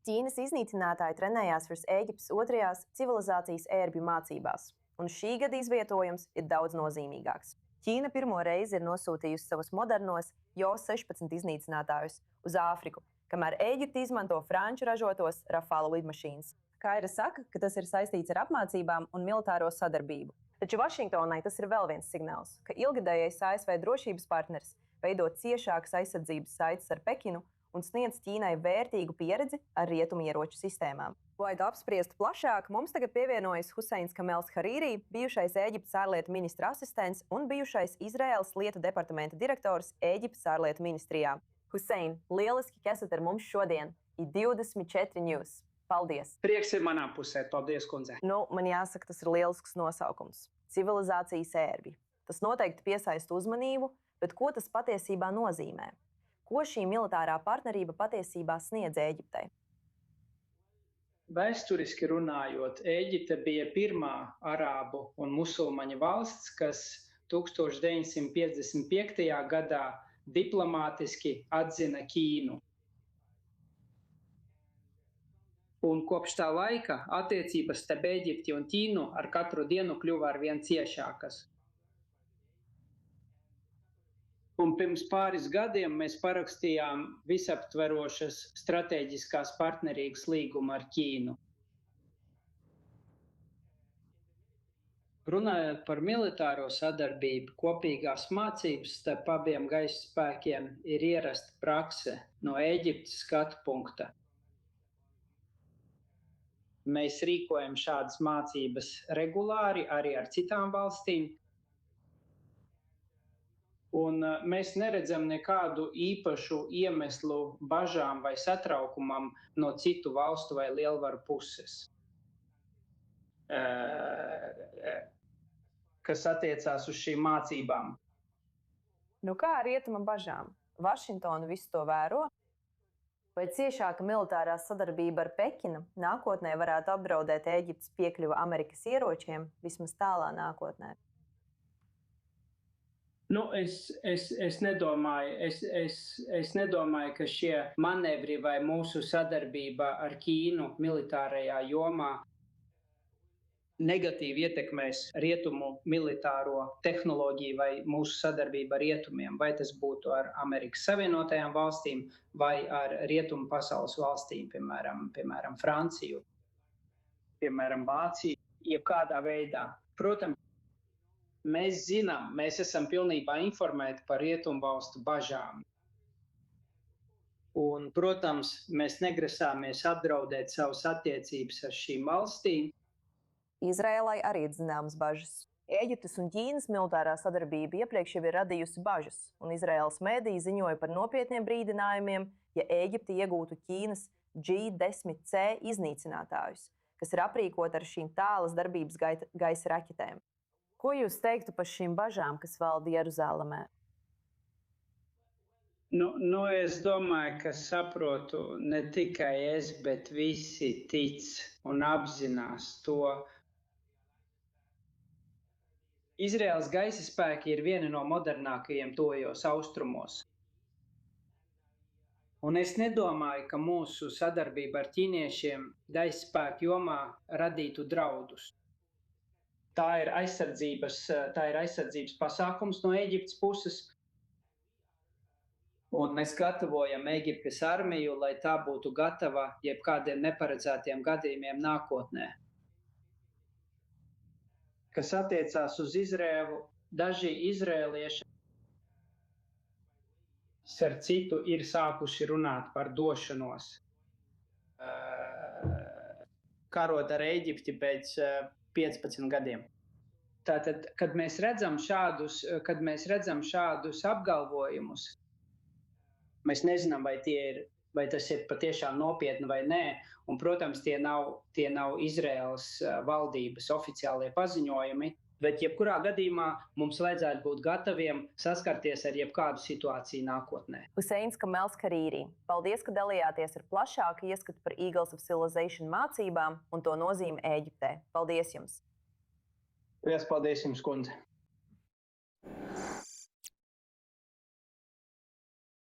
Ķīnas iznīcinātāji trenējās virs Ēģiptes otrajās civilizācijas ērbju mācībās, un šī gada izvietojums ir daudz nozīmīgāks. Ķīna pirmo reizi ir nosūtījusi savus modernos Jo-16 iznīcinātājus uz Āfriku, kamēr Ēģipte izmanto franču ražotos Rafale lidmašīnas. Kaira saka, ka tas ir saistīts ar apmācībām un militāro sadarbību. Taču Vašingtonai tas ir vēl viens signāls, ka ilgadējais ASV drošības partners veido ciešākas aizsardzības saites ar Pekinu un sniedz Ķīnai vērtīgu pieredzi ar rietumieroču sistēmām. Lai to apspriestu plašāk, mums tagad pievienojas Huseins Kamels Harīrī, bijušais Ēģiptes ārlietu ministra asistents un bijušais Izraēlas lietu departamenta direktors Ēģiptes ārlietu ministrijā. Husein, lieliski, ka esat ar mums šodien I24 News. Paldies! Prieks ir manā pusē. Paldies, kundze! Man jāsaka, tas ir lielisks nosaukums – civilizācijas ērbi. Tas noteikti piesaista uzmanību, bet ko tas patiesībā nozīmē? Ko šī militārā partnerība patiesībā sniedz Ēģiptei? Vēsturiski runājot, Ēģipte bija pirmā arābu un musulmaņu valsts, kas 1955. gadā diplomātiski atzina Ķīnu. Un kopš tā laika attiecības starp Ēģipti un Ķīnu ar katru dienu kļuva arvien ciešākas. Un pirms pāris gadiem mēs parakstījām visaptverošas stratēģiskās partnerības līgumu ar Ķīnu. Runājot par militāro sadarbību, kopīgās mācības starp abiem gaisa spēkiem ir ierasta prakse no Ēģiptes skatu punkta. Mēs rīkojam šādas mācības regulāri arī ar citām valstīm. Un mēs neredzam nekādu īpašu iemeslu bažām vai satraukumam no citu valstu vai lielvaru puses, kas attiecās uz šīm mācībām. Kā ar rietuma bažām? Vašingtona visu to vēro? Vai ciešāka militārā sadarbība ar Pekinu nākotnē varētu apdraudēt Ēģiptes piekļuvi Amerikas ieročiem vismaz tālā nākotnē? Es nedomāju, ka šie manevri vai mūsu sadarbība ar Ķīnu militārajā jomā negatīvi ietekmēs rietumu militāro tehnoloģiju vai mūsu sadarbību ar rietumiem, vai tas būtu ar Amerikas Savienotajām valstīm vai ar rietumu pasaules valstīm, piemēram Franciju, piemēram Vāciju, jebkādā veidā. Protams, mēs zinām, mēs esam pilnībā informēti par rietumvalstu bažām. Un, protams, mēs negrasāmies apdraudēt savas attiecības ar šīm valstīm. Izraēlai arī ir zināmas bažas. Ēģiptes un Ķīnas militārā sadarbība iepriekš jau ir radījusi bažas, un Izraēlas mēdīji ziņoja par nopietniem brīdinājumiem, ja Ēģipte iegūtu Ķīnas G-10C iznīcinātājus, kas ir aprīkoti ar šīm tālas darbības gaisa raķetēm. Ko jūs teiktu par šīm bažām, kas valda Jeruzalemē? Es domāju, ka saprotu ne tikai es, bet visi tic un apzinās to. Izraēlas gaisa spēki ir vieni no modernākajiem tuvajos austrumos. Un es nedomāju, ka mūsu sadarbība ar ķīniešiem gaisa spēku jomā radītu draudus. Tā ir aizsardzības pasākums no Ēģiptes puses, un mēs gatavojam Ēģiptes armiju, lai tā būtu gatava jebkādiem neparedzētiem gadījumiem nākotnē. Kas attiecās uz Izraēlu, daži izraēlieši ar citu ir sākuši runāt par došanos karot ar Ēģipti pēc 15 gadiem. Tātad, kad mēs redzam šādus apgalvojumus, mēs nezinām, vai tas ir patiešām nopietni vai nē, un, protams, tie nav Izraēlas valdības oficiālie paziņojumi, bet jebkurā gadījumā mums vajadzētu būt gataviem saskarties ar jebkādu situāciju nākotnē. Huseins Kamels Harīrī, paldies, ka dalījāties ar plašāku ieskatu par Eagles of Civilization mācībām un to nozīmi Ēģiptē. Paldies jums! Paldies jums, kundze!